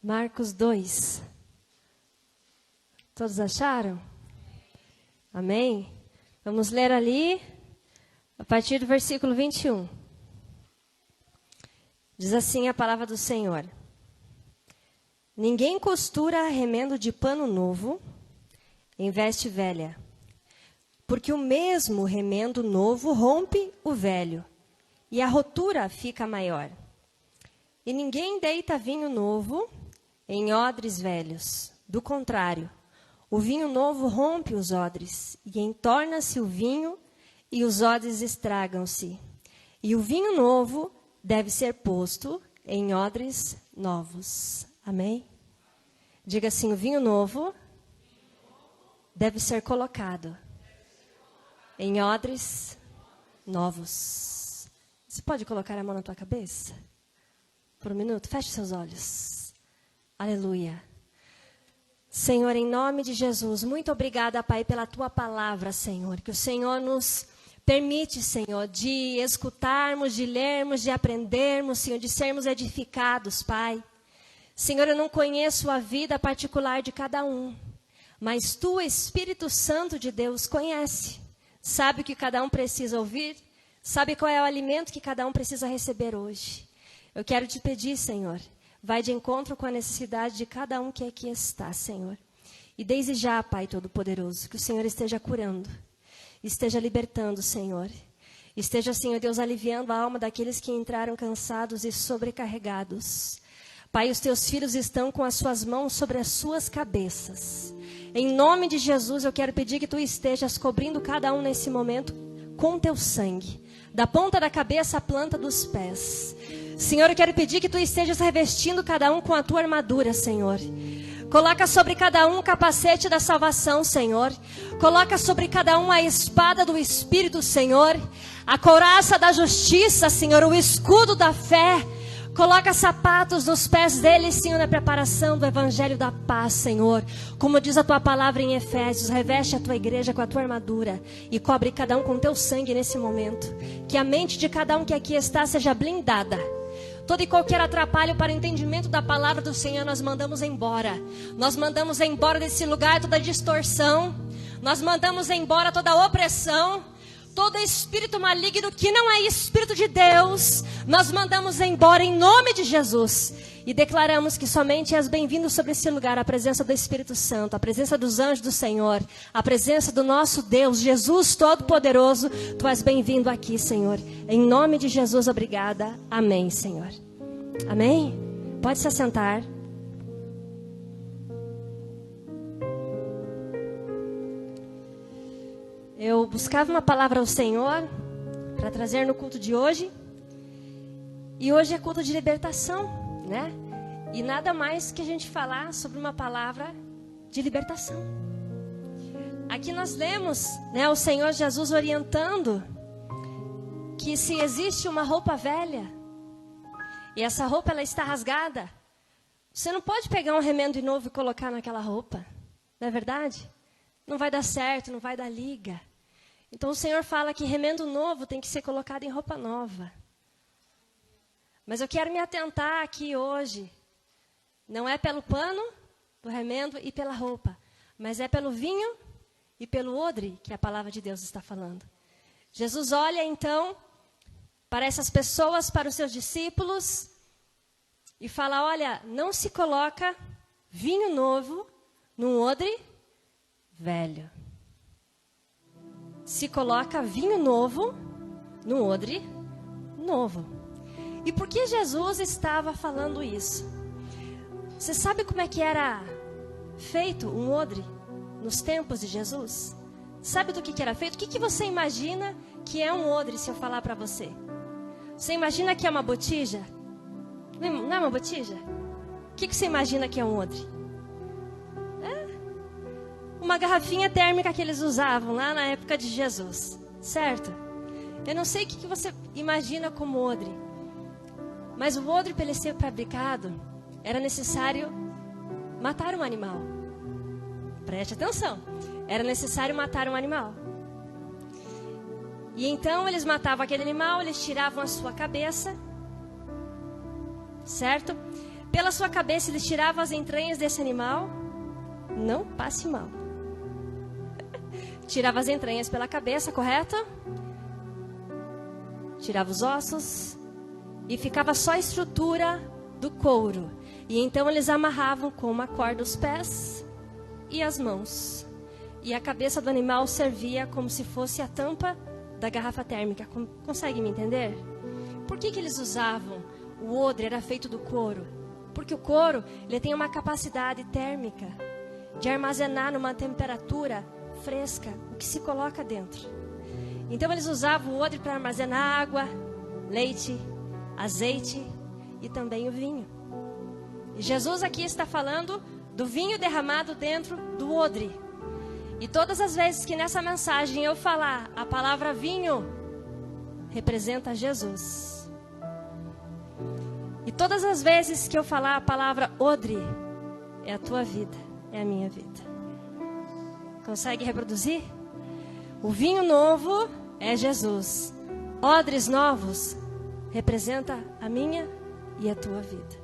Marcos 2. Todos acharam? Amém? Vamos ler ali, a partir do versículo 21. Diz assim a palavra do Senhor. Ninguém costura remendo de pano novo em veste velha, porque o mesmo remendo novo rompe o velho, e a rotura fica maior. E ninguém deita vinho novo em odres velhos. Do contrário, o vinho novo rompe os odres, e entorna-se o vinho, e os odres estragam-se. E o vinho novo deve ser posto em odres novos. Amém? Diga assim, o vinho novo deve ser colocado em odres novos. Você pode colocar a mão na tua cabeça? Por um minuto, feche seus olhos. Aleluia. Senhor, em nome de Jesus, muito obrigada, Pai, pela tua palavra, Senhor. Que o Senhor nos permite, Senhor, de escutarmos, de lermos, de aprendermos, Senhor, de sermos edificados, Pai. Senhor, eu não conheço a vida particular de cada um, mas tu, Espírito Santo de Deus, conhece. Sabe o que cada um precisa ouvir, sabe qual é o alimento que cada um precisa receber hoje. Eu quero te pedir, Senhor, vai de encontro com a necessidade de cada um que aqui está, Senhor. E desde já, Pai Todo-Poderoso, que o Senhor esteja curando, esteja libertando, Senhor. Esteja, Senhor Deus, aliviando a alma daqueles que entraram cansados e sobrecarregados. Pai, os teus filhos estão com as suas mãos sobre as suas cabeças. Em nome de Jesus, eu quero pedir que tu estejas cobrindo cada um nesse momento com teu sangue, da ponta da cabeça à planta dos pés. Senhor, eu quero pedir que tu estejas revestindo cada um com a tua armadura, Senhor. Coloca sobre cada um o capacete da salvação, Senhor. Coloca sobre cada um a espada do Espírito, Senhor. A couraça da justiça, Senhor, o escudo da fé. Coloca sapatos nos pés deles, Senhor, na preparação do evangelho da paz, Senhor. Como diz a tua palavra em Efésios, reveste a tua igreja com a tua armadura e cobre cada um com teu sangue nesse momento. Que a mente de cada um que aqui está seja blindada. Todo e qualquer atrapalho para o entendimento da palavra do Senhor, nós mandamos embora. Nós mandamos embora desse lugar toda distorção. Nós mandamos embora toda opressão. Todo espírito maligno que não é espírito de Deus, nós mandamos embora em nome de Jesus. E declaramos que somente és bem-vindo sobre esse lugar, a presença do Espírito Santo, a presença dos anjos do Senhor, a presença do nosso Deus, Jesus Todo-Poderoso. Tu és bem-vindo aqui, Senhor. Em nome de Jesus, obrigada. Amém, Senhor. Amém? Pode se assentar. Eu buscava uma palavra ao Senhor para trazer no culto de hoje. E hoje é culto de libertação, né? E nada mais que a gente falar sobre uma palavra de libertação. Aqui nós lemos, né, o Senhor Jesus orientando que se existe uma roupa velha e essa roupa ela está rasgada, você não pode pegar um remendo novo e colocar naquela roupa. Não é verdade? Não vai dar certo, não vai dar liga. Então o Senhor fala que remendo novo tem que ser colocado em roupa nova. Mas eu quero me atentar aqui hoje. Não é pelo pano do remendo e pela roupa, mas é pelo vinho e pelo odre que a palavra de Deus está falando. Jesus olha então para essas pessoas, para os seus discípulos, e fala, olha, não se coloca vinho novo num odre velho. Se coloca vinho novo no odre novo. E por que Jesus estava falando isso? Você sabe como é que era feito um odre nos tempos de Jesus? Sabe do que era feito? O que você imagina que é um odre, se eu falar para você? Você imagina que é uma botija? Não é uma botija? O que você imagina que é um odre? Uma garrafinha térmica que eles usavam lá na época de Jesus, certo? Eu não sei o que você imagina como odre, mas o odre, para ele ser fabricado, era necessário matar um animal. Preste atenção, era necessário matar um animal. E então eles matavam aquele animal, eles tiravam a sua cabeça, certo? Pela sua cabeça eles tiravam as entranhas desse animal. Não passe mal. Tirava as entranhas pela cabeça, correto? Tirava os ossos. E ficava só a estrutura do couro. E então eles amarravam com uma corda os pés e as mãos. E a cabeça do animal servia como se fosse a tampa da garrafa térmica. Consegue me entender? Por que eles usavam? O odre era feito do couro. Porque o couro, ele tem uma capacidade térmica de armazenar numa temperatura fresca o que se coloca dentro. Então eles usavam o odre para armazenar água, leite, azeite e também o vinho. E Jesus aqui está falando do vinho derramado dentro do odre. E todas as vezes que nessa mensagem eu falar a palavra vinho, representa Jesus. E todas as vezes que eu falar a palavra odre, é a tua vida, é a minha vida. Consegue reproduzir? O vinho novo é Jesus. Odres novos representa a minha e a tua vida.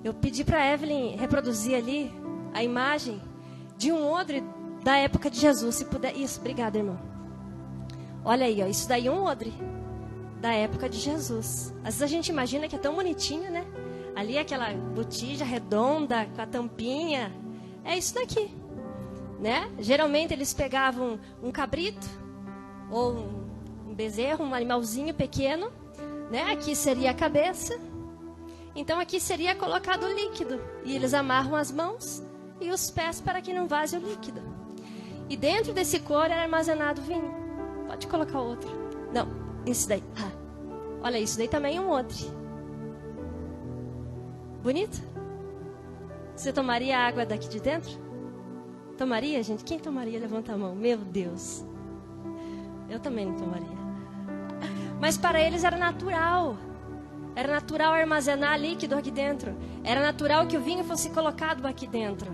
Eu pedi para Evelyn reproduzir ali a imagem de um odre da época de Jesus, se puder. Isso, obrigada, irmão. Olha aí, ó, isso daí é um odre da época de Jesus. Às vezes a gente imagina que é tão bonitinho, né? Ali aquela botija redonda com a tampinha. É isso daqui, né? Geralmente eles pegavam um cabrito ou um bezerro, um animalzinho pequeno, né? Aqui seria a cabeça. Então aqui seria colocado o líquido. E eles amarram as mãos e os pés para que não vaze o líquido. E dentro desse couro era armazenado vinho. Pode colocar outro. Não, esse daí. Ah, olha, isso daí também é um odre. Bonito? Você tomaria a água daqui de dentro? Tomaria, gente? Quem tomaria? Levanta a mão. Meu Deus. Eu também não tomaria. Mas para eles era natural. Era natural armazenar líquido aqui dentro. Era natural que o vinho fosse colocado aqui dentro.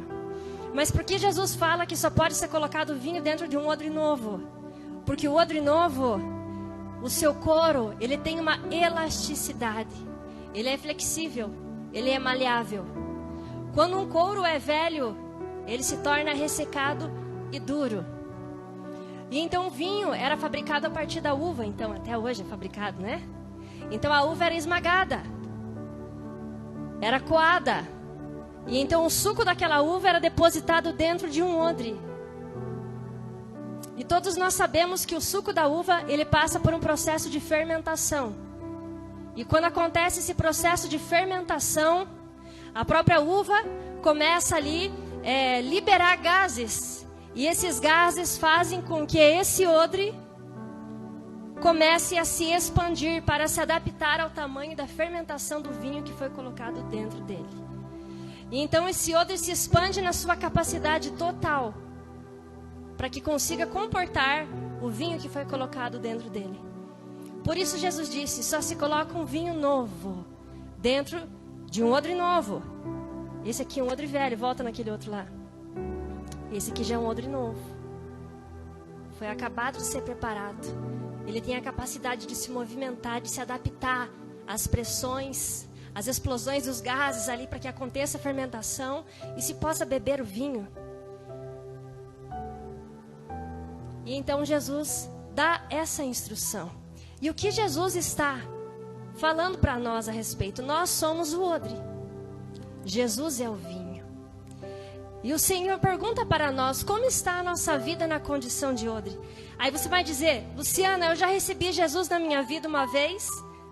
Mas por que Jesus fala que só pode ser colocado vinho dentro de um odre novo? Porque o odre novo, o seu couro, ele tem uma elasticidade. Ele é flexível, ele é maleável. Quando um couro é velho, ele se torna ressecado e duro. E então o vinho era fabricado a partir da uva. Então até hoje é fabricado, né? Então a uva era esmagada, era coada, e então o suco daquela uva era depositado dentro de um odre. E todos nós sabemos que o suco da uva, ele passa por um processo de fermentação. E quando acontece esse processo de fermentação, a própria uva começa ali liberar gases. E esses gases fazem com que esse odre comece a se expandir para se adaptar ao tamanho da fermentação do vinho que foi colocado dentro dele. E então esse odre se expande na sua capacidade total, para que consiga comportar o vinho que foi colocado dentro dele. Por isso Jesus disse, só se coloca um vinho novo dentro de um odre novo. Esse aqui é um odre velho, volta naquele outro lá. Esse aqui já é um odre novo. Foi acabado de ser preparado. Ele tem a capacidade de se movimentar, de se adaptar às pressões, às explosões dos gases ali para que aconteça a fermentação e se possa beber o vinho. E então Jesus dá essa instrução. E o que Jesus está falando para nós a respeito? Nós somos o odre. Jesus é o vinho. E o Senhor pergunta para nós, como está a nossa vida na condição de odre? Aí você vai dizer, Luciana, eu já recebi Jesus na minha vida uma vez,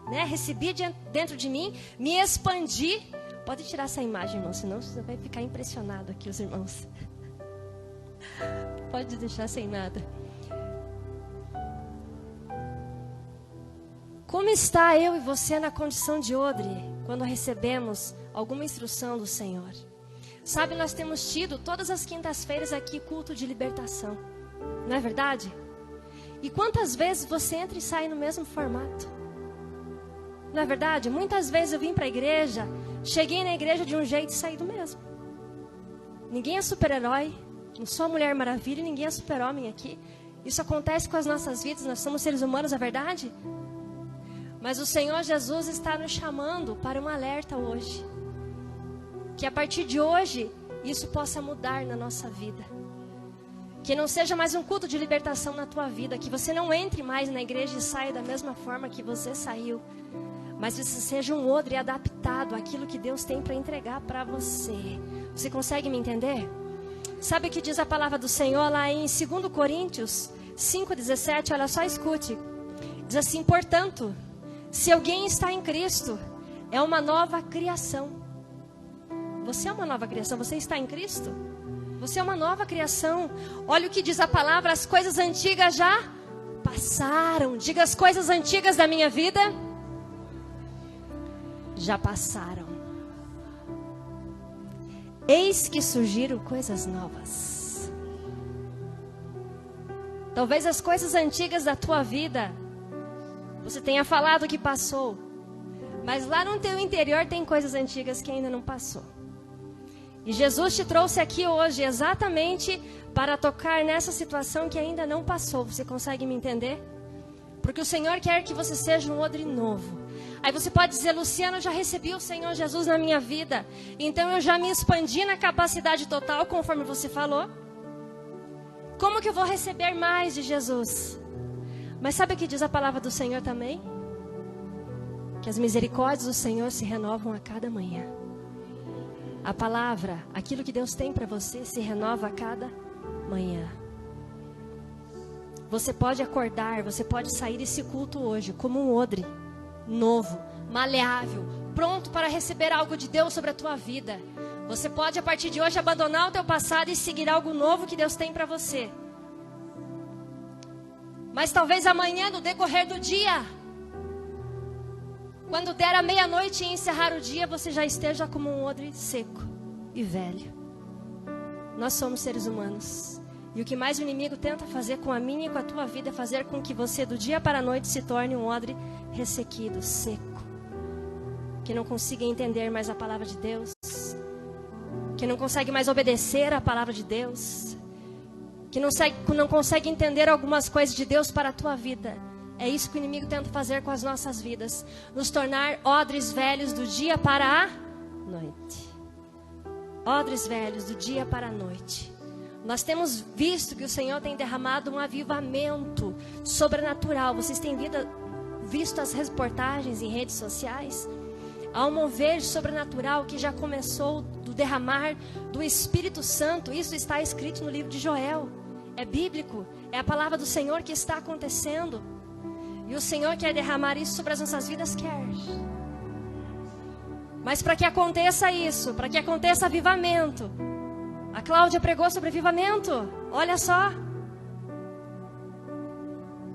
né? Recebi dentro de mim, me expandi. Pode tirar essa imagem, irmão, senão você vai ficar impressionado aqui, os irmãos. Pode deixar sem nada. Como está eu e você na condição de odre, quando recebemos alguma instrução do Senhor? Sabe, nós temos tido todas as quintas-feiras aqui culto de libertação. Não é verdade? E quantas vezes você entra e sai no mesmo formato? Não é verdade? Muitas vezes eu vim para a igreja, cheguei na igreja de um jeito e saí do mesmo. Ninguém é super-herói, não sou a Mulher Maravilha, ninguém é super-homem aqui. Isso acontece com as nossas vidas, nós somos seres humanos, é verdade? Mas o Senhor Jesus está nos chamando para um alerta hoje. Que a partir de hoje, isso possa mudar na nossa vida. Que não seja mais um culto de libertação na tua vida. Que você não entre mais na igreja e saia da mesma forma que você saiu. Mas você seja um odre adaptado àquilo que Deus tem para entregar para você. Você consegue me entender? Sabe o que diz a palavra do Senhor lá em 2 Coríntios 5,17? Olha só, escute. Diz assim: portanto, se alguém está em Cristo, é uma nova criação. Você é uma nova criação, você está em Cristo? Você é uma nova criação. Olha o que diz a palavra: as coisas antigas já passaram. Diga: as coisas antigas da minha vida já passaram. Eis que surgiram coisas novas. Talvez as coisas antigas da tua vida você tenha falado que passou, mas lá no teu interior tem coisas antigas que ainda não passou. E Jesus te trouxe aqui hoje exatamente para tocar nessa situação que ainda não passou. Você consegue me entender? Porque o Senhor quer que você seja um odre novo. Aí você pode dizer: Luciana, eu já recebi o Senhor Jesus na minha vida, então eu já me expandi na capacidade total, conforme você falou. Como que eu vou receber mais de Jesus? Mas sabe o que diz a palavra do Senhor também? Que as misericórdias do Senhor se renovam a cada manhã. A palavra, aquilo que Deus tem para você, se renova a cada manhã. Você pode acordar, você pode sair desse culto hoje como um odre novo, maleável, pronto para receber algo de Deus sobre a tua vida. Você pode a partir de hoje abandonar o teu passado e seguir algo novo que Deus tem para você. Mas talvez amanhã, no decorrer do dia, quando der a meia-noite e encerrar o dia, você já esteja como um odre seco e velho. Nós somos seres humanos. E o que mais o inimigo tenta fazer com a minha e com a tua vida é fazer com que você do dia para a noite se torne um odre ressequido, seco. Que não consiga entender mais a palavra de Deus. Que não consegue mais obedecer a palavra de Deus. Que não consegue entender algumas coisas de Deus para a tua vida. É isso que o inimigo tenta fazer com as nossas vidas. Nos tornar odres velhos do dia para a noite. Odres velhos do dia para a noite. Nós temos visto que o Senhor tem derramado um avivamento sobrenatural. Vocês têm visto as reportagens em redes sociais? Há um mover sobrenatural que já começou do derramar do Espírito Santo. Isso está escrito no livro de Joel. É bíblico. É a palavra do Senhor que está acontecendo. E o Senhor quer derramar isso sobre as nossas vidas, quer. Mas para que aconteça isso, para que aconteça avivamento, a Cláudia pregou sobre avivamento. Olha só.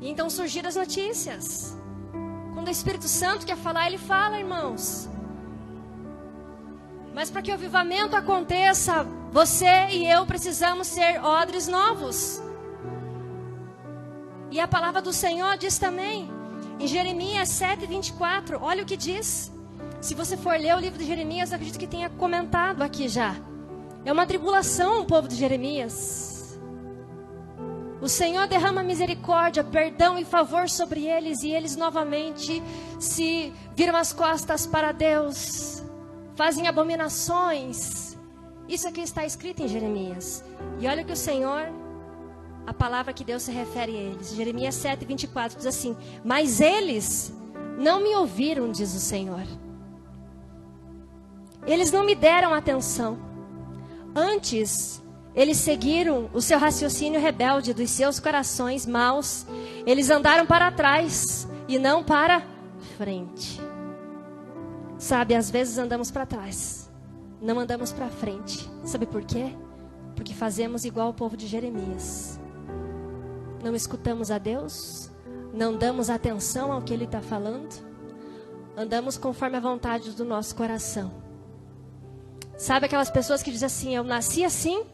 E então surgiram as notícias. Quando o Espírito Santo quer falar, Ele fala, irmãos. Mas para que o avivamento aconteça, você e eu precisamos ser odres novos. E a palavra do Senhor diz também, em Jeremias 7:24, olha o que diz. Se você for ler o livro de Jeremias, eu acredito que tenha comentado aqui já. É uma tribulação o povo de Jeremias. O Senhor derrama misericórdia, perdão e favor sobre eles, e eles novamente se viram as costas para Deus, fazem abominações. Isso aqui está escrito em Jeremias. E olha que o Senhor, a palavra que Deus se refere a eles, Jeremias 7:24 diz assim: mas eles não me ouviram, diz o Senhor. Eles não me deram atenção. Antes, eles seguiram o seu raciocínio rebelde dos seus corações maus. Eles andaram para trás e não para frente. Sabe, às vezes andamos para trás, não andamos para frente. Sabe por quê? Porque fazemos igual o povo de Jeremias. Não escutamos a Deus, não damos atenção ao que Ele está falando. Andamos conforme a vontade do nosso coração. Sabe aquelas pessoas que dizem assim: eu nasci assim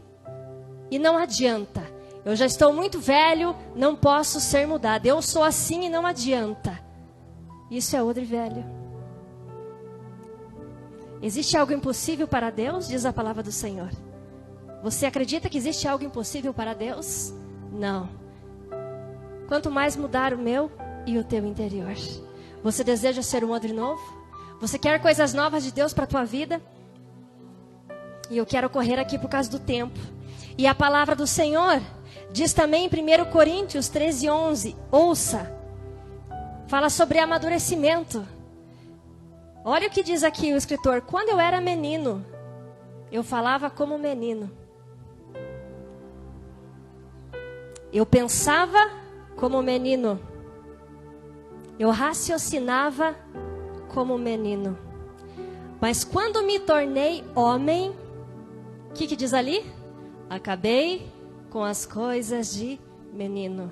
e não adianta. Eu já estou muito velho, não posso ser mudado. Eu sou assim e não adianta. Isso é odre velho. Existe algo impossível para Deus? Diz a palavra do Senhor. Você acredita que existe algo impossível para Deus? Não. Quanto mais mudar o meu e o teu interior. Você deseja ser um odre novo? Você quer coisas novas de Deus para a tua vida? E eu quero correr aqui por causa do tempo. E a palavra do Senhor diz também em 1 Coríntios 13:11. Ouça. Fala sobre amadurecimento. Olha o que diz aqui o escritor. Quando eu era menino, eu falava como menino. Eu pensava como menino. Eu raciocinava como menino. Mas quando me tornei homem, o que diz ali? Acabei com as coisas de menino.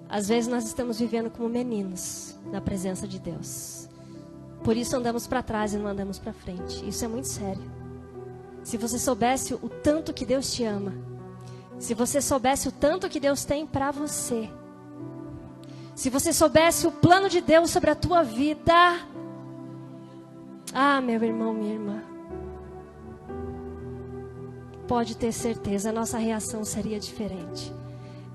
Às vezes nós estamos vivendo como meninos na presença de Deus. Por isso andamos para trás e não andamos para frente. Isso é muito sério. Se você soubesse o tanto que Deus te ama, se você soubesse o tanto que Deus tem para você, se você soubesse o plano de Deus sobre a tua vida, meu irmão, minha irmã, pode ter certeza, a nossa reação seria diferente.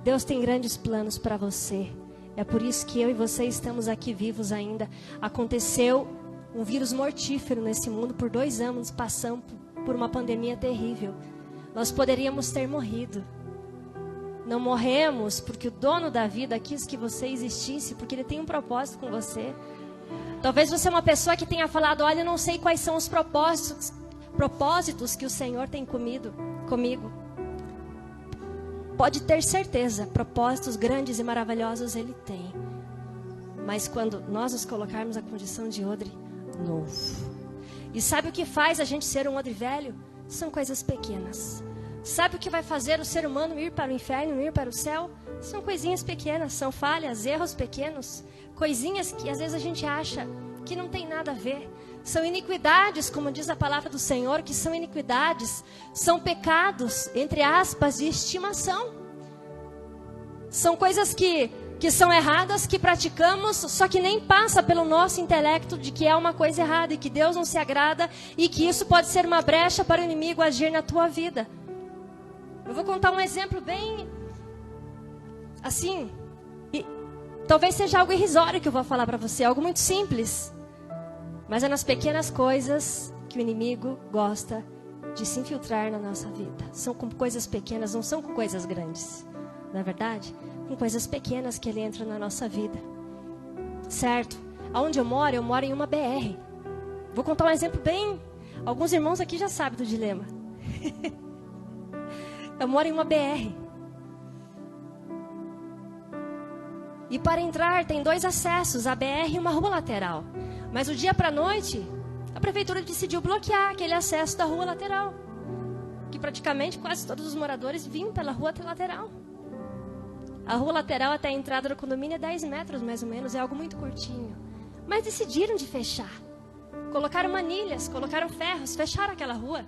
Deus tem grandes planos para você. É por isso que eu e você estamos aqui vivos ainda. Aconteceu um vírus mortífero nesse mundo. Por 2 anos passamos por uma pandemia terrível. Nós poderíamos ter morrido. Não morremos porque o dono da vida quis que você existisse, porque ele tem um propósito com você. Talvez você é uma pessoa que tenha falado: olha, eu não sei quais são os propósitos que o Senhor tem comigo. Pode ter certeza, propósitos grandes e maravilhosos Ele tem. Mas quando nós nos colocarmos na condição de odre novo. E sabe o que faz a gente ser um odre velho? São coisas pequenas. Sabe o que vai fazer o ser humano ir para o inferno, ir para o céu? São coisinhas pequenas, são falhas, erros pequenos. Coisinhas que às vezes a gente acha que não tem nada a ver. São iniquidades, como diz a palavra do Senhor, que são iniquidades. São pecados, entre aspas, de estimação. São coisas que são erradas, que praticamos, só que nem passa pelo nosso intelecto de que é uma coisa errada e que Deus não se agrada e que isso pode ser uma brecha para o inimigo agir na tua vida. Eu vou contar um exemplo bem assim, e talvez seja algo irrisório que eu vou falar para você, algo muito simples. Mas é nas pequenas coisas que o inimigo gosta de se infiltrar na nossa vida. São com coisas pequenas, não são com coisas grandes. Não é verdade? Com coisas pequenas que ele entra na nossa vida. Certo? Aonde eu moro em uma BR. Vou contar um exemplo bem... Alguns irmãos aqui já sabem do dilema. Eu moro em uma BR. E para entrar tem 2 acessos, a BR e uma rua lateral. Mas do dia para a noite, a prefeitura decidiu bloquear aquele acesso da rua lateral. Que praticamente quase todos os moradores vinham pela rua lateral. A rua lateral até a entrada do condomínio é 10 metros mais ou menos, é algo muito curtinho. Mas decidiram de fechar. Colocaram manilhas, colocaram ferros, fecharam aquela rua.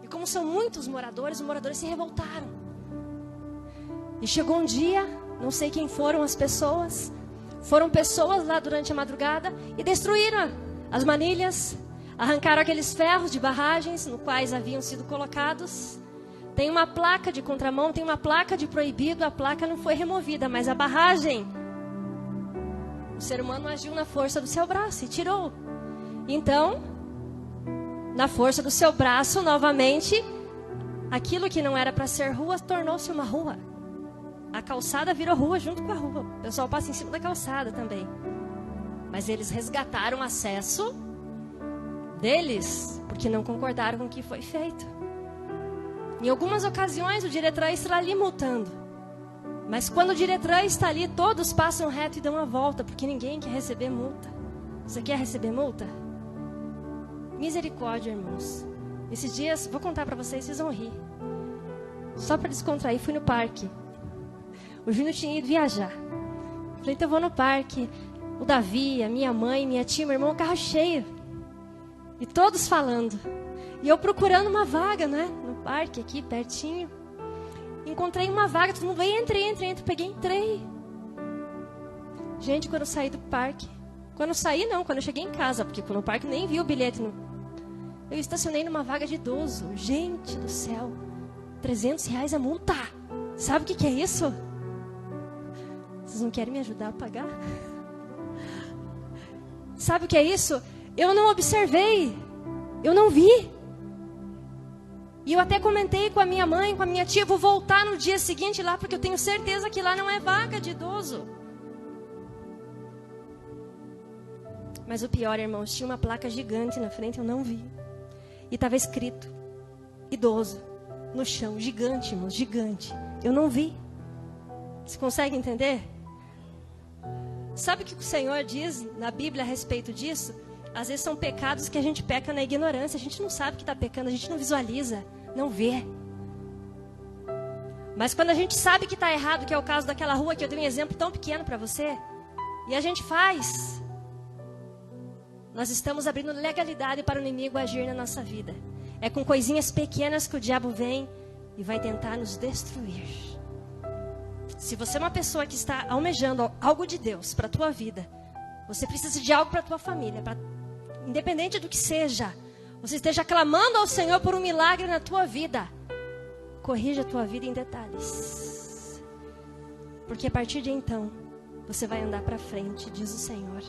E como são muitos moradores, os moradores se revoltaram. E chegou um dia, não sei quem foram as pessoas, foram pessoas lá durante a madrugada e destruíram as manilhas, arrancaram aqueles ferros de barragens no quais haviam sido colocados. Tem uma placa de contramão, tem uma placa de proibido, a placa não foi removida, mas a barragem, o ser humano agiu na força do seu braço e tirou. Então, na força do seu braço, novamente, aquilo que não era para ser rua, tornou-se uma rua. A calçada virou rua junto com a rua. O pessoal passa em cima da calçada também. Mas eles resgataram o acesso deles, porque não concordaram com o que foi feito. Em algumas ocasiões, o Diretran está ali multando. Mas quando o Diretran está ali, todos passam reto e dão a volta, porque ninguém quer receber multa. Você quer receber multa? Misericórdia, irmãos. Esses dias, vou contar para vocês, vocês vão rir. Só para descontrair, fui no parque. O Júnior tinha ido viajar. Falei, então eu vou no parque. O Davi, a minha mãe, minha tia, meu irmão, o carro cheio. E todos falando. E eu procurando uma vaga, né? No parque, aqui, pertinho. Encontrei uma vaga, todo mundo, entrei. Peguei, entrei. Gente, quando eu saí do parque... Quando eu saí, não, quando eu cheguei em casa. Porque no parque nem vi o bilhete. Eu estacionei numa vaga de idoso. Gente do céu. R$300 a multa. Sabe o que é isso? Vocês não querem me ajudar a pagar? Sabe o que é isso? Eu não observei. Eu não vi. E eu até comentei com a minha mãe, com a minha tia, vou voltar no dia seguinte lá, porque eu tenho certeza que lá não é vaga de idoso. Mas o pior, irmãos, tinha uma placa gigante na frente, eu não vi. E estava escrito, idoso, no chão, gigante, irmãos, gigante. Eu não vi. Você consegue entender? Sabe o que o Senhor diz na Bíblia a respeito disso? Às vezes são pecados que a gente peca na ignorância. A gente não sabe que está pecando, a gente não visualiza, não vê. Mas quando a gente sabe que está errado, que é o caso daquela rua que eu dei um exemplo tão pequeno para você, e a gente faz, nós estamos abrindo legalidade para o inimigo agir na nossa vida. É com coisinhas pequenas que o diabo vem e vai tentar nos destruir. Se você é uma pessoa que está almejando algo de Deus para a tua vida, você precisa de algo para a tua família, independente do que seja, você esteja clamando ao Senhor por um milagre na tua vida, corrija a tua vida em detalhes. Porque a partir de então, você vai andar para frente, diz o Senhor.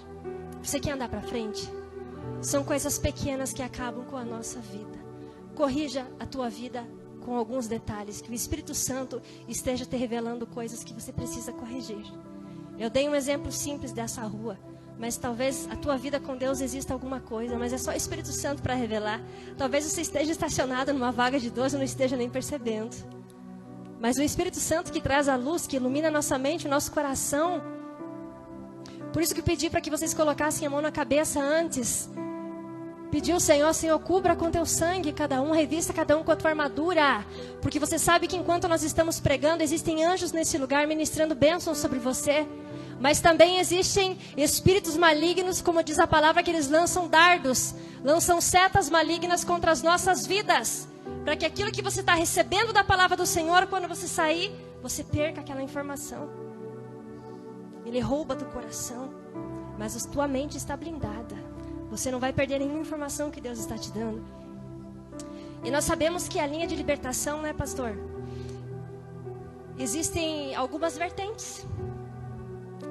Você quer andar para frente? São coisas pequenas que acabam com a nossa vida. Corrija a tua vida com alguns detalhes, que o Espírito Santo esteja te revelando coisas que você precisa corrigir. Eu dei um exemplo simples dessa rua, mas talvez a tua vida com Deus exista alguma coisa, mas é só o Espírito Santo para revelar. Talvez você esteja estacionado numa vaga de idoso e não esteja nem percebendo. Mas o Espírito Santo que traz a luz, que ilumina a nossa mente, o nosso coração. Por isso que eu pedi para que vocês colocassem a mão na cabeça antes. Pediu ao Senhor, Senhor, cubra com teu sangue cada um, revista cada um com a tua armadura. Porque você sabe que enquanto nós estamos pregando, existem anjos nesse lugar ministrando bênçãos sobre você. Mas também existem espíritos malignos, como diz a palavra, que eles lançam dardos, lançam setas malignas contra as nossas vidas. Para que aquilo que você está recebendo da palavra do Senhor, quando você sair, você perca aquela informação. Ele rouba do coração, mas a tua mente está blindada. Você não vai perder nenhuma informação que Deus está te dando. E nós sabemos que a linha de libertação, né, pastor? Existem algumas vertentes.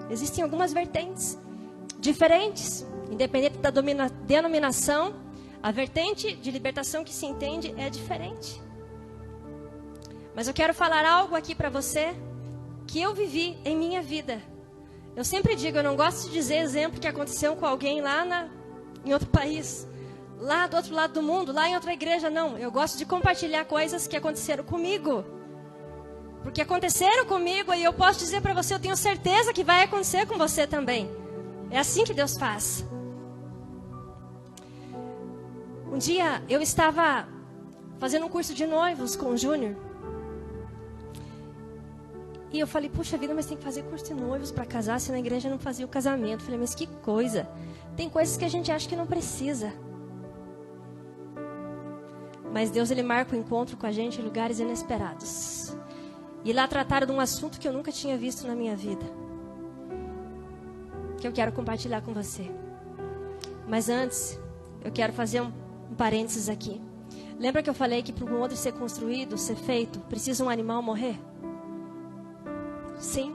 Existem algumas vertentes diferentes, independente da denominação. A vertente de libertação que se entende é diferente. Mas eu quero falar algo aqui para você que eu vivi em minha vida. Eu sempre digo, eu não gosto de dizer exemplo que aconteceu com alguém lá em outro país, lá do outro lado do mundo, lá em outra igreja, não. Eu gosto de compartilhar coisas que aconteceram comigo. Porque aconteceram comigo e eu posso dizer para você, eu tenho certeza que vai acontecer com você também. É assim que Deus faz. Um dia eu estava fazendo um curso de noivos com o Júnior. E eu falei, puxa vida, mas tem que fazer curso de noivos para casar, se na igreja não fazia o casamento. Eu falei, mas que coisa. Tem coisas que a gente acha que não precisa. Mas Deus, Ele marca o encontro com a gente em lugares inesperados. E lá trataram de um assunto que eu nunca tinha visto na minha vida. Que eu quero compartilhar com você. Mas antes, eu quero fazer um parênteses aqui. Lembra que eu falei que para um odre ser construído, ser feito, precisa um animal morrer? Sim.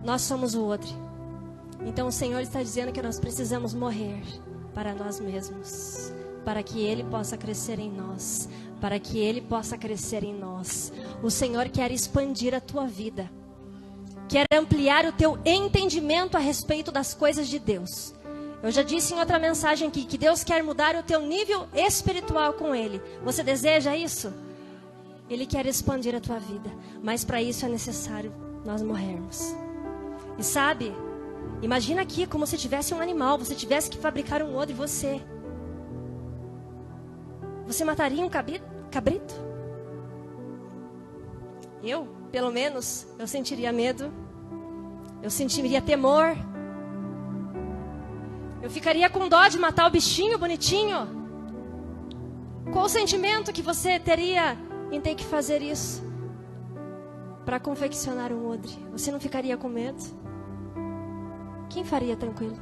Nós somos o odre. Então o Senhor está dizendo que nós precisamos morrer para nós mesmos, para que Ele possa crescer em nós, para que Ele possa crescer em nós. O Senhor quer expandir a tua vida, quer ampliar o teu entendimento a respeito das coisas de Deus. Eu já disse em outra mensagem aqui que Deus quer mudar o teu nível espiritual com Ele. Você deseja isso? Ele quer expandir a tua vida, mas para isso é necessário nós morrermos. E sabe, imagina aqui como se tivesse um animal, você tivesse que fabricar um odre, você mataria um cabrito? Eu, pelo menos, eu sentiria medo, eu sentiria temor, eu ficaria com dó de matar o bichinho bonitinho. Qual o sentimento que você teria em ter que fazer isso para confeccionar um odre? Você não ficaria com medo? Quem faria tranquilo?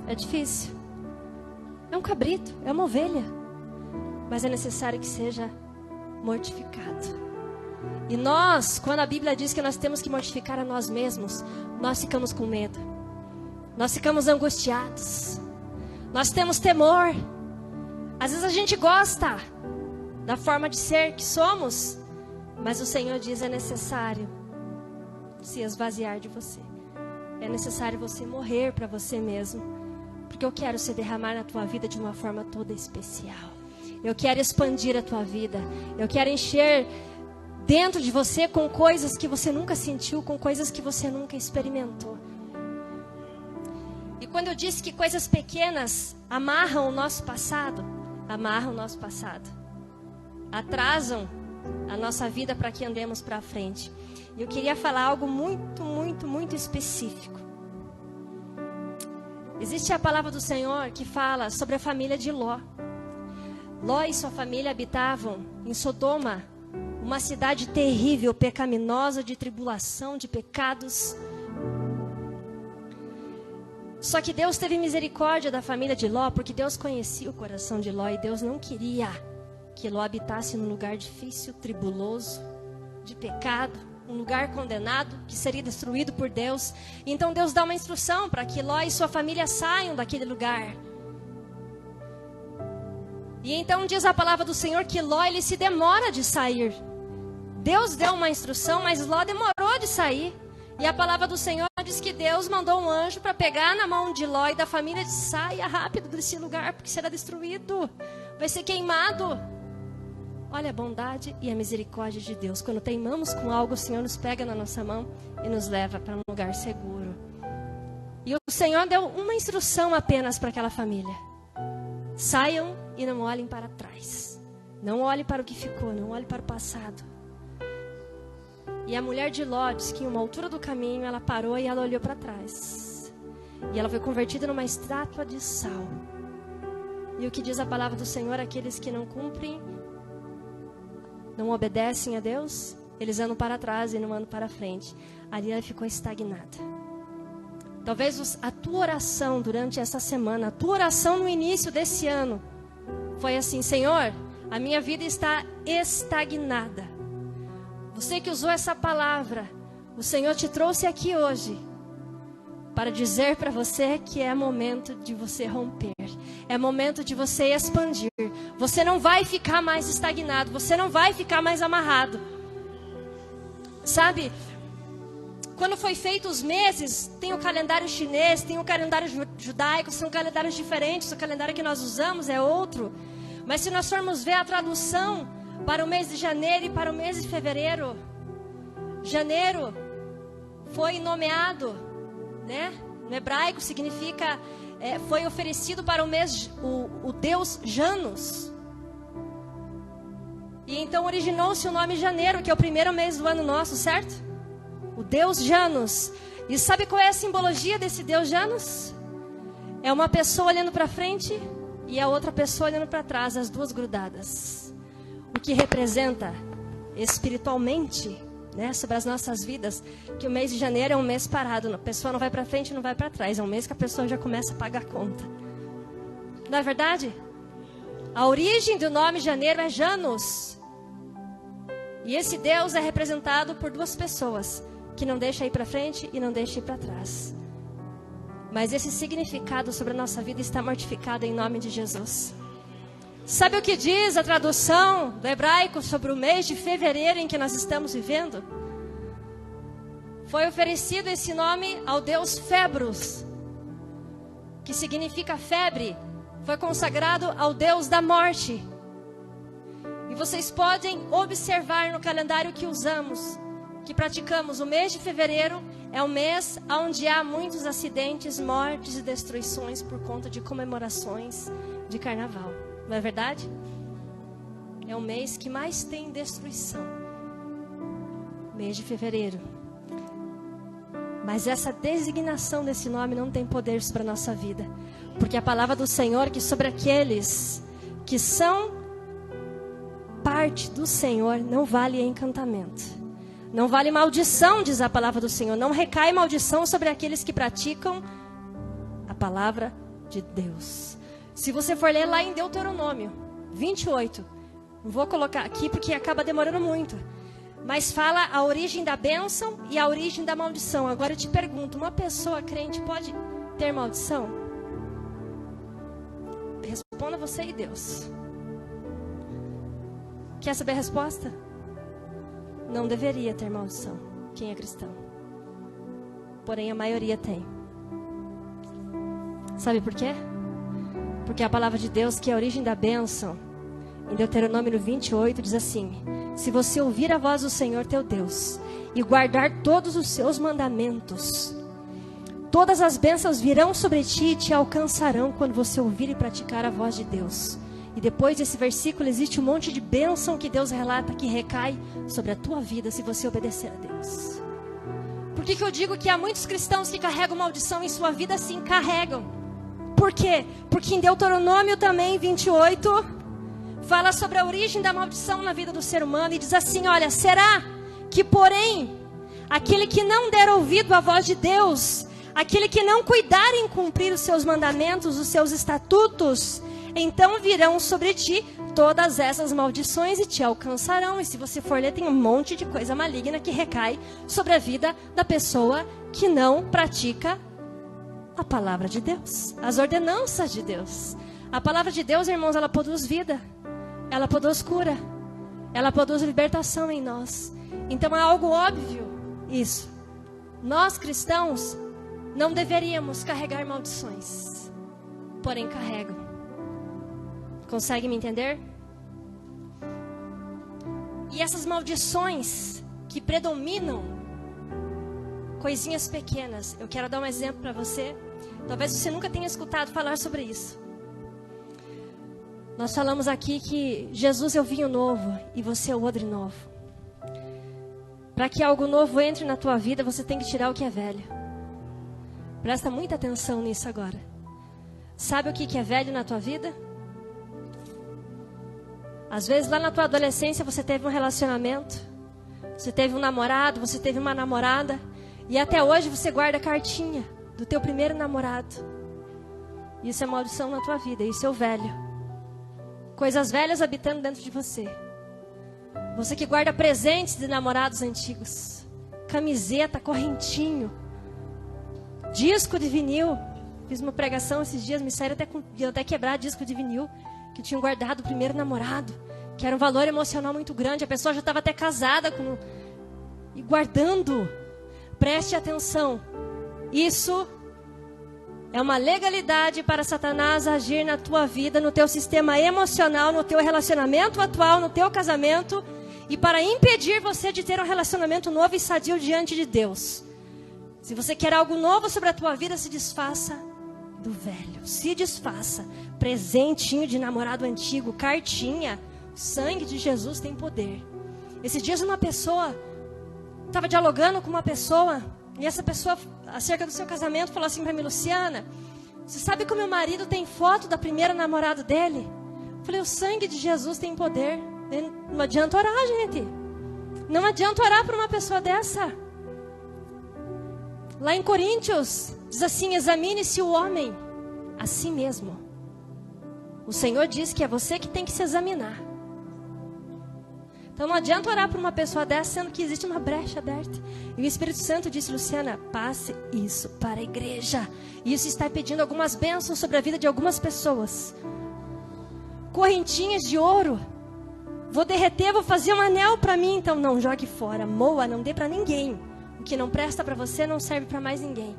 É difícil. É um cabrito, é uma ovelha, mas é necessário que seja mortificado. E nós, quando a Bíblia diz que nós temos que mortificar a nós mesmos, nós ficamos com medo. Nós ficamos angustiados. Nós temos temor. Às vezes a gente gosta da forma de ser que somos, mas o Senhor diz: é necessário se esvaziar de você. É necessário você morrer para você mesmo, porque eu quero se derramar na tua vida de uma forma toda especial. Eu quero expandir a tua vida. Eu quero encher dentro de você com coisas que você nunca sentiu, com coisas que você nunca experimentou. E quando eu disse que coisas pequenas amarram o nosso passado, atrasam a nossa vida para que andemos para frente. E eu queria falar algo muito específico. Existe a palavra do Senhor que fala sobre a família de Ló. Ló e sua família habitavam em Sodoma, uma cidade terrível, pecaminosa, de tribulação, de pecados. Só que Deus teve misericórdia da família de Ló, porque Deus conhecia o coração de Ló e Deus não queria que Ló habitasse num lugar difícil, tribuloso, de pecado, um lugar condenado, que seria destruído por Deus. Então Deus dá uma instrução para que Ló e sua família saiam daquele lugar. E então diz a palavra do Senhor que Ló, ele se demora de sair. Deus deu uma instrução, mas Ló demorou de sair. E a palavra do Senhor diz que Deus mandou um anjo para pegar na mão de Ló e da família e disse: saia rápido desse lugar, porque será destruído, vai ser queimado. Olha a bondade e a misericórdia de Deus. Quando teimamos com algo, o Senhor nos pega na nossa mão e nos leva para um lugar seguro. E o Senhor deu uma instrução apenas para aquela família: saiam e não olhem para trás. Não olhe para o que ficou, não olhe para o passado. E a mulher de Ló diz que em uma altura do caminho ela parou e ela olhou para trás. E ela foi convertida numa estátua de sal. E o que diz a palavra do Senhor: aqueles que não cumprem, não obedecem a Deus, eles andam para trás e não andam para frente. Ali ela ficou estagnada. Talvez a tua oração durante essa semana, a tua oração no início desse ano, foi assim: Senhor, a minha vida está estagnada. Você que usou essa palavra, o Senhor te trouxe aqui hoje para dizer para você que é momento de você romper. É momento de você expandir. Você não vai ficar mais estagnado. Você não vai ficar mais amarrado. Sabe, quando foi feito os meses, tem o calendário chinês, tem o calendário judaico, são calendários diferentes. O calendário que nós usamos é outro. Mas se nós formos ver a tradução para o mês de janeiro e para o mês de fevereiro, janeiro foi nomeado, né? No hebraico significa, foi oferecido para o mês, o deus Janus. E então originou-se o nome janeiro, que é o primeiro mês do ano nosso, certo? O deus Janus. E sabe qual é a simbologia desse deus Janus? É uma pessoa olhando para frente e a outra pessoa olhando para trás, as duas grudadas. O que representa espiritualmente, né, sobre as nossas vidas, que o mês de janeiro é um mês parado. A pessoa não vai para frente e não vai para trás. É um mês que a pessoa já começa a pagar conta. Não é verdade? A origem do nome janeiro é Janus. E esse Deus é representado por duas pessoas, que não deixa ir para frente e não deixa ir para trás. Mas esse significado sobre a nossa vida está mortificado em nome de Jesus. Sabe o que diz a tradução do hebraico sobre o mês de fevereiro em que nós estamos vivendo? Foi oferecido esse nome ao deus Febros, que significa febre. Foi consagrado ao deus da morte. E vocês podem observar no calendário que usamos, que praticamos, o mês de fevereiro é um mês onde há muitos acidentes, mortes e destruições por conta de comemorações de carnaval. Não é verdade? É o mês que mais tem destruição. Mês de fevereiro. Mas essa designação desse nome não tem poder sobre a nossa vida. Porque a palavra do Senhor, que sobre aqueles que são parte do Senhor, não vale encantamento. Não vale maldição, diz a palavra do Senhor. Não recai maldição sobre aqueles que praticam a palavra de Deus. Se você for ler lá em Deuteronômio 28, não vou colocar aqui porque acaba demorando muito. mas fala a origem da bênção e a origem da maldição. Agora eu te pergunto, uma pessoa crente pode ter maldição? Responda você e Deus. Quer saber a resposta? Não deveria ter maldição, quem é cristão. Porém, a maioria tem. Sabe por quê? Porque a palavra de Deus, que é a origem da bênção, em Deuteronômio 28, diz assim: se você ouvir a voz do Senhor teu Deus e guardar todos os seus mandamentos, todas as bênçãos virão sobre ti e te alcançarão quando você ouvir e praticar a voz de Deus. E depois desse versículo existe um monte de bênção que Deus relata que recai sobre a tua vida se você obedecer a Deus. Por que eu digo que há muitos cristãos que carregam maldição em sua vida? Sim, carregam. Por quê? Porque em Deuteronômio também 28 fala sobre a origem da maldição na vida do ser humano e diz assim: olha, será que porém aquele que não der ouvido à voz de Deus, aquele que não cuidar em cumprir os seus mandamentos, os seus estatutos, então virão sobre ti todas essas maldições e te alcançarão. E se você for ler, tem um monte de coisa maligna que recai sobre a vida da pessoa que não pratica a palavra de Deus, as ordenanças de Deus. A palavra de Deus, irmãos, ela produz vida, ela produz cura, ela produz libertação em nós. Então é algo óbvio isso. Nós cristãos não deveríamos carregar maldições, porém carregam. Consegue me entender? E essas maldições que predominam, coisinhas pequenas. Eu quero dar um exemplo para você. Talvez você nunca tenha escutado falar sobre isso. Nós falamos aqui que Jesus é o vinho novo e você é o odre novo. Para que algo novo entre na tua vida, você tem que tirar o que é velho. Presta muita atenção nisso agora. Sabe o que é velho na tua vida? Às vezes lá na tua adolescência você teve um relacionamento, você teve um namorado, você teve uma namorada, e até hoje você guarda a cartinha do teu primeiro namorado. Isso é maldição na tua vida, isso é o velho. Coisas velhas habitando dentro de você. Você que guarda presentes de namorados antigos, camiseta, correntinho, disco de vinil. Fiz uma pregação esses dias, me saíram até quebrar disco de vinil que tinham guardado o primeiro namorado, que era um valor emocional muito grande. A pessoa já estava até casada e guardando. Preste atenção. Isso é uma legalidade para Satanás agir na tua vida, no teu sistema emocional, no teu relacionamento atual, no teu casamento, e para impedir você de ter um relacionamento novo e sadio diante de Deus. Se você quer algo novo sobre a tua vida, se desfaça do velho. Se desfaça. Presentinho de namorado antigo, cartinha. O sangue de Jesus tem poder. Esses dias uma pessoa estava dialogando com uma pessoa, e essa pessoa, acerca do seu casamento, falou assim para mim: Luciana, você sabe que o meu marido tem foto da primeira namorada dele? Eu falei: o sangue de Jesus tem poder. Não adianta orar, gente. Não adianta orar para uma pessoa dessa. Lá em Coríntios, diz assim: examine-se o homem a si mesmo. O Senhor diz que é você que tem que se examinar. Então não adianta orar para uma pessoa dessa, sendo que existe uma brecha aberta. E o Espírito Santo disse: Luciana, passe isso para a igreja. E isso está pedindo algumas bênçãos sobre a vida de algumas pessoas. Correntinhas de ouro. Vou derreter, vou fazer um anel para mim. Então não jogue fora, moa, não dê para ninguém. O que não presta para você não serve para mais ninguém.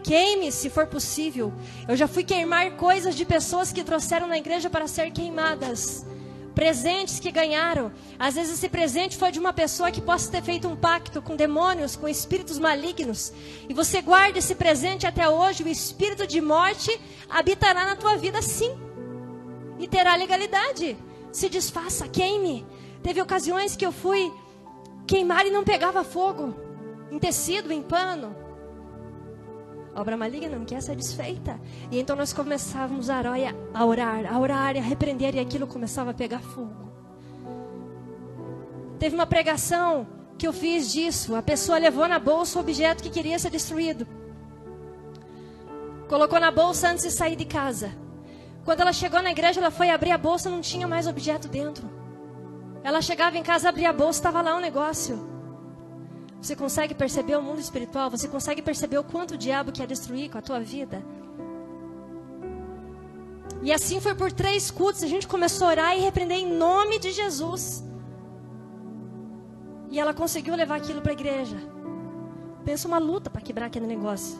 Queime se for possível. Eu já fui queimar coisas de pessoas que trouxeram na igreja para ser queimadas. Presentes que ganharam. Às vezes esse presente foi de uma pessoa que possa ter feito um pacto com demônios, com espíritos malignos. E você guarda esse presente até hoje. O espírito de morte habitará na tua vida, sim. E terá legalidade. Se desfaça, queime. Teve ocasiões que eu fui queimar e não pegava fogo. Em tecido, em pano. A obra maligna não quer ser desfeita. E então nós começávamos a orar e a repreender, e aquilo começava a pegar fogo. Teve uma pregação que eu fiz disso. A pessoa levou na bolsa o objeto que queria ser destruído. Colocou na bolsa antes de sair de casa. Quando ela chegou na igreja, ela foi abrir a bolsa, não tinha mais objeto dentro. Ela chegava em casa, abria a bolsa, estava lá um negócio. Você consegue perceber o mundo espiritual? Você consegue perceber o quanto o diabo quer destruir com a tua vida? E assim foi por 3 cultos. A gente começou a orar e repreender em nome de Jesus. E ela conseguiu levar aquilo para a igreja. Pensa uma luta para quebrar aquele negócio.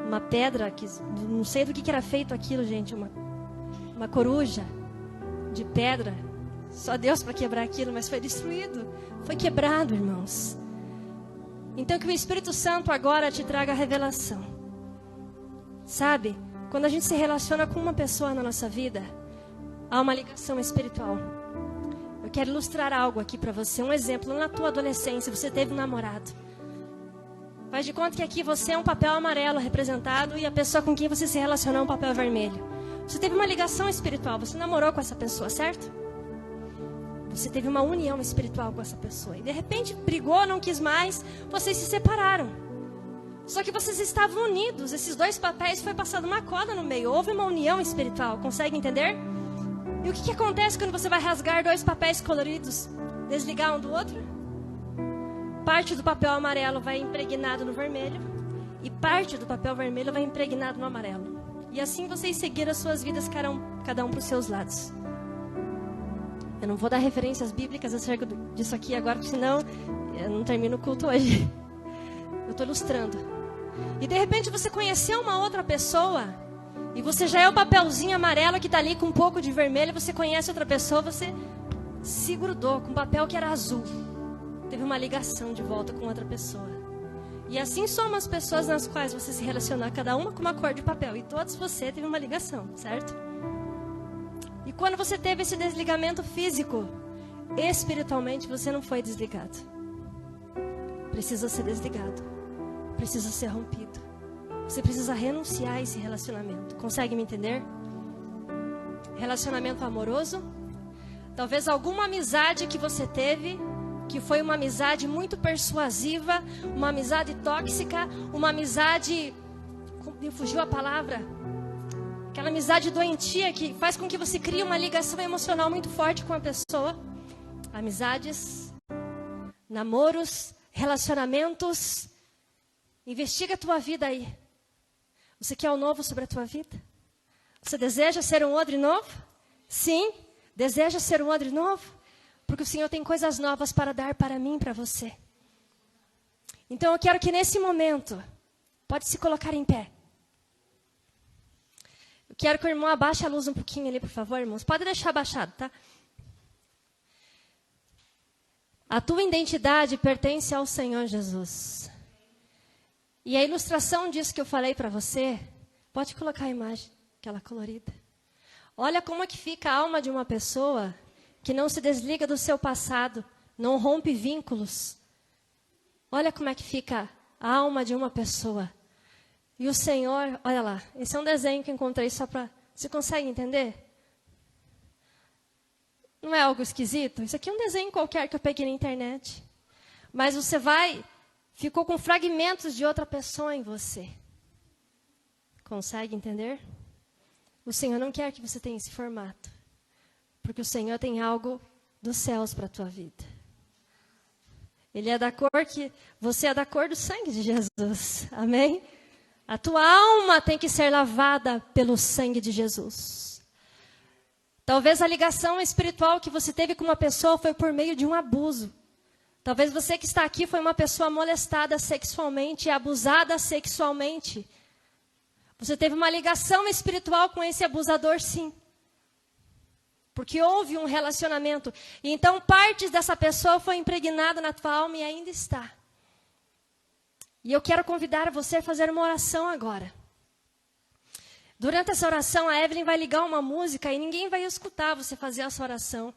Uma pedra, que não sei do que era feito aquilo, gente. Uma coruja de pedra. Só Deus para quebrar aquilo, mas foi destruído. Foi quebrado, irmãos. Então que o Espírito Santo agora te traga a revelação. Sabe? Quando a gente se relaciona com uma pessoa na nossa vida, há uma ligação espiritual. Eu quero ilustrar algo aqui para você. Um exemplo. Na tua adolescência, você teve um namorado. Faz de conta que aqui você é um papel amarelo representado e a pessoa com quem você se relacionou é um papel vermelho. Você teve uma ligação espiritual. Você namorou com essa pessoa, certo? Você teve uma união espiritual com essa pessoa. E de repente brigou, não quis mais. Vocês se separaram. Só que vocês estavam unidos. Esses 2 papéis foi passando uma corda no meio. Houve uma união espiritual. Consegue entender? E o que acontece quando você vai rasgar 2 papéis coloridos? Desligar um do outro? Parte do papel amarelo vai impregnado no vermelho. E parte do papel vermelho vai impregnado no amarelo. E assim vocês seguiram as suas vidas, cada um para os seus lados. Eu não vou dar referências bíblicas acerca disso aqui agora, porque senão eu não termino o culto hoje. Eu estou ilustrando. E de repente você conheceu uma outra pessoa, e você já é o papelzinho amarelo que está ali com um pouco de vermelho, você conhece outra pessoa, você se grudou com um papel que era azul. Teve uma ligação de volta com outra pessoa. E assim somos as pessoas nas quais você se relacionar, cada uma com uma cor de papel. E todos você teve uma ligação, certo? E quando você teve esse desligamento físico, espiritualmente você não foi desligado. Precisa ser desligado. Precisa ser rompido. Você precisa renunciar a esse relacionamento. Consegue me entender? Relacionamento amoroso. Talvez alguma amizade que você teve, que foi uma amizade muito persuasiva, uma amizade tóxica, uma amizade... Me fugiu a palavra... Aquela amizade doentia que faz com que você crie uma ligação emocional muito forte com a pessoa. Amizades, namoros, relacionamentos. Investiga a tua vida aí. Você quer o novo sobre a tua vida? Você deseja ser um odre novo? Sim, deseja ser um odre novo? Porque o Senhor tem coisas novas para dar para mim e para você. Então eu quero que nesse momento, pode se colocar em pé. Quero que o irmão abaixe a luz um pouquinho ali, por favor, irmãos. Pode deixar abaixado, tá? A tua identidade pertence ao Senhor Jesus. E a ilustração disso que eu falei para você, pode colocar a imagem, aquela colorida. Olha como é que fica a alma de uma pessoa que não se desliga do seu passado, não rompe vínculos. Olha como é que fica a alma de uma pessoa. E o Senhor, olha lá, esse é um desenho que eu encontrei só para... Você consegue entender? Não é algo esquisito? Isso aqui é um desenho qualquer que eu peguei na internet. Mas você ficou com fragmentos de outra pessoa em você. Consegue entender? O Senhor não quer que você tenha esse formato. Porque o Senhor tem algo dos céus para a tua vida. Ele é da cor que... Você é da cor do sangue de Jesus. Amém? A tua alma tem que ser lavada pelo sangue de Jesus. Talvez a ligação espiritual que você teve com uma pessoa foi por meio de um abuso. Talvez você que está aqui foi uma pessoa molestada sexualmente e abusada sexualmente. Você teve uma ligação espiritual com esse abusador, sim. Porque houve um relacionamento. E então partes dessa pessoa foi impregnada na tua alma e ainda está. E eu quero convidar você a fazer uma oração agora. Durante essa oração, a Evelyn vai ligar uma música e ninguém vai escutar você fazer essa oração.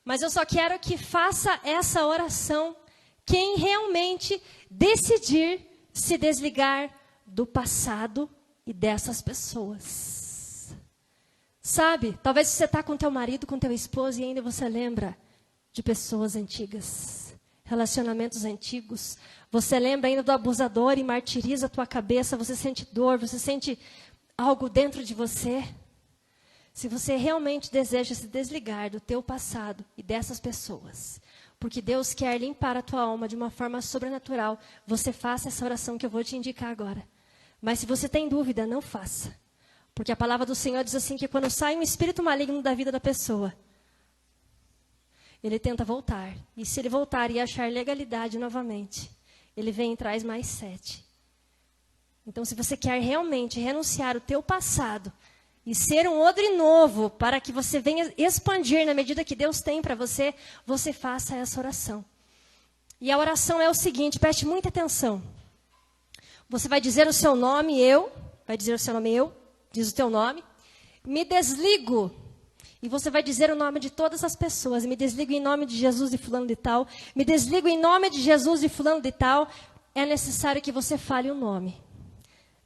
Mas eu só quero que faça essa oração quem realmente decidir se desligar do passado e dessas pessoas. Sabe, talvez você está com teu marido, com teu esposo e ainda você lembra de pessoas antigas, relacionamentos antigos. Você lembra ainda do abusador e martiriza a tua cabeça, você sente dor, você sente algo dentro de você. Se você realmente deseja se desligar do teu passado e dessas pessoas, porque Deus quer limpar a tua alma de uma forma sobrenatural, você faça essa oração que eu vou te indicar agora. Mas se você tem dúvida, não faça. Porque a palavra do Senhor diz assim que quando sai um espírito maligno da vida da pessoa, ele tenta voltar. E se ele voltar e achar legalidade novamente, ele vem e traz mais 7. Então, se você quer realmente renunciar ao teu passado e ser um odre novo para que você venha expandir na medida que Deus tem para você, você faça essa oração. E a oração é o seguinte, preste muita atenção. Você vai dizer o seu nome, diz o teu nome, me desligo. E você vai dizer o nome de todas as pessoas. Me desligo em nome de Jesus e fulano de tal. Me desligo em nome de Jesus e fulano de tal. É necessário que você fale o nome.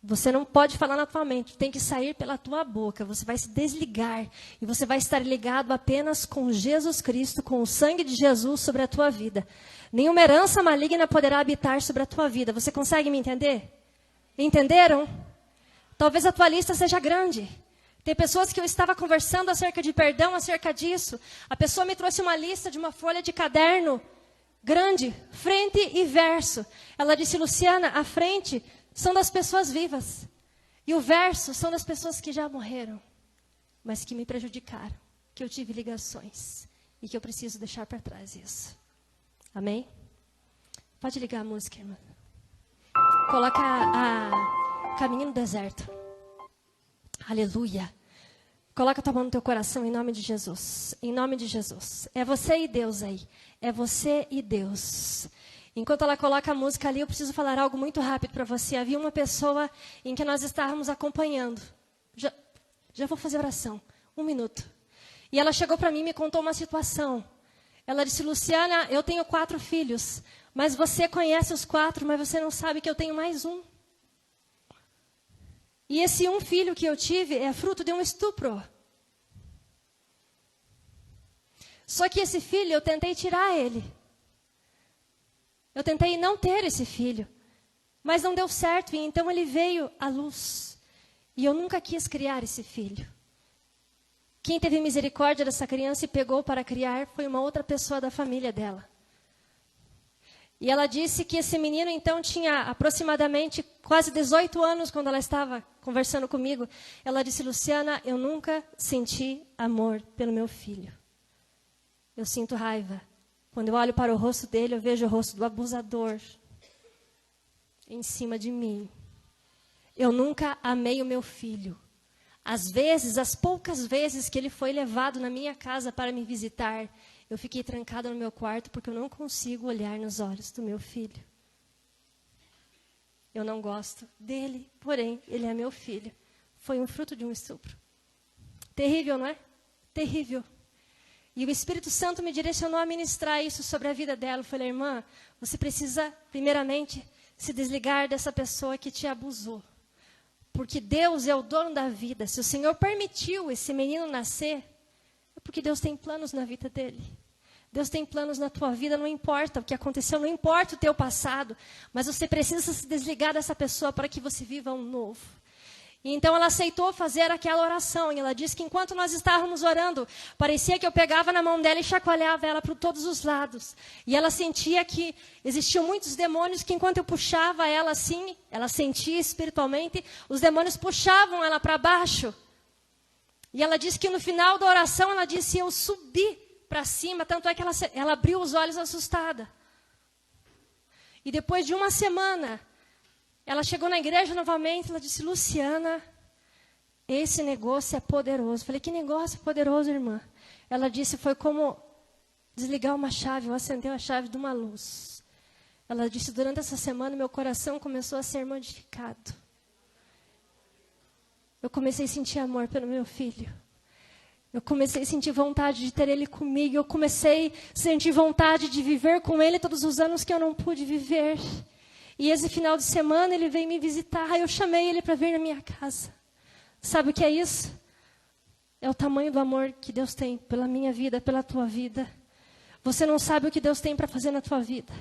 Você não pode falar na tua mente, tem que sair pela tua boca. Você vai se desligar e você vai estar ligado apenas com Jesus Cristo, com o sangue de Jesus sobre a tua vida. Nenhuma herança maligna poderá habitar sobre a tua vida. Você consegue me entender? Entenderam? Talvez a tua lista seja grande. Tem pessoas que eu estava conversando acerca de perdão, acerca disso. A pessoa me trouxe uma lista de uma folha de caderno grande, frente e verso. Ela disse, Luciana, a frente são das pessoas vivas. E o verso são das pessoas que já morreram, mas que me prejudicaram, que eu tive ligações e que eu preciso deixar para trás isso. Amém? Pode ligar a música, irmã. Coloca a Caminho no Deserto. Aleluia. Coloca a tua mão no teu coração em nome de Jesus. Em nome de Jesus. É você e Deus aí. É você e Deus. Enquanto ela coloca a música ali, eu preciso falar algo muito rápido para você. Havia uma pessoa em que nós estávamos acompanhando. Já vou fazer oração. 1 minuto. E ela chegou para mim e me contou uma situação. Ela disse, Luciana, eu tenho 4 filhos. Mas você conhece os 4, mas você não sabe que eu tenho mais um. E esse um filho que eu tive é fruto de um estupro. Só que esse filho, eu tentei tirar ele. Eu tentei não ter esse filho. Mas não deu certo, e então ele veio à luz. E eu nunca quis criar esse filho. Quem teve misericórdia dessa criança e pegou para criar foi uma outra pessoa da família dela. E ela disse que esse menino, então, tinha aproximadamente quase 18 anos quando ela estava conversando comigo. Ela disse, Luciana, eu nunca senti amor pelo meu filho. Eu sinto raiva. Quando eu olho para o rosto dele, eu vejo o rosto do abusador em cima de mim. Eu nunca amei o meu filho. Às vezes, as poucas vezes que ele foi levado na minha casa para me visitar, eu fiquei trancada no meu quarto porque eu não consigo olhar nos olhos do meu filho. Eu não gosto dele, porém, ele é meu filho. Foi um fruto de um estupro. Terrível, não é? Terrível. E o Espírito Santo me direcionou a ministrar isso sobre a vida dela. Eu falei, irmã, você precisa, primeiramente, se desligar dessa pessoa que te abusou. Porque Deus é o dono da vida. Se o Senhor permitiu esse menino nascer, é porque Deus tem planos na vida dele. Deus tem planos na tua vida, não importa o que aconteceu, não importa o teu passado, mas você precisa se desligar dessa pessoa para que você viva um novo. E então ela aceitou fazer aquela oração, e ela disse que enquanto nós estávamos orando, parecia que eu pegava na mão dela e chacoalhava ela para todos os lados. E ela sentia que existiam muitos demônios que enquanto eu puxava ela assim, ela sentia espiritualmente, os demônios puxavam ela para baixo. E ela disse que no final da oração, ela disse, eu subi para cima, tanto é que ela abriu os olhos assustada. E depois de 1 semana, ela chegou na igreja novamente, ela disse, Luciana, esse negócio é poderoso. Eu falei, que negócio poderoso, irmã? Ela disse, foi como desligar uma chave, ou acender a chave de uma luz. Ela disse, durante essa semana, meu coração começou a ser modificado. Eu comecei a sentir amor pelo meu filho. Eu comecei a sentir vontade de ter ele comigo. Eu comecei a sentir vontade de viver com ele todos os anos que eu não pude viver. E esse final de semana ele veio me visitar. Eu chamei ele para vir na minha casa. Sabe o que é isso? É o tamanho do amor que Deus tem pela minha vida, pela tua vida. Você não sabe o que Deus tem para fazer na tua vida.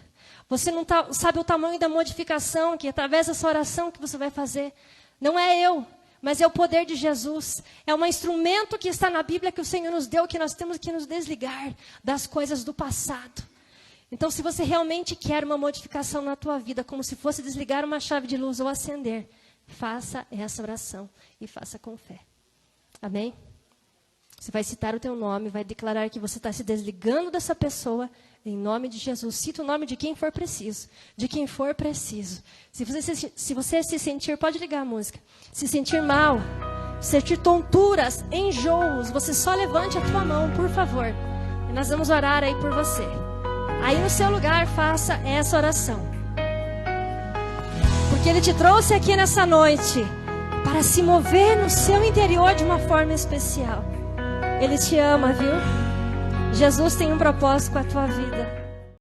Você não sabe o tamanho da modificação que através dessa oração que você vai fazer. Não é eu. mas é o poder de Jesus. É um instrumento que está na Bíblia que o Senhor nos deu, que nós temos que nos desligar das coisas do passado. Então, se você realmente quer uma modificação na tua vida, como se fosse desligar uma chave de luz ou acender, faça essa oração e faça com fé. Amém? Você vai citar o teu nome, vai declarar que você está se desligando dessa pessoa, em nome de Jesus. Cita o nome de quem for preciso. De quem for preciso. Se você se sentir, pode ligar a música. Se sentir mal, sentir tonturas, enjoos, você só levante a tua mão, por favor. E nós vamos orar aí por você. Aí no seu lugar, faça essa oração. Porque Ele te trouxe aqui nessa noite para se mover no seu interior de uma forma especial. Ele te ama, viu? Jesus tem um propósito com a tua vida.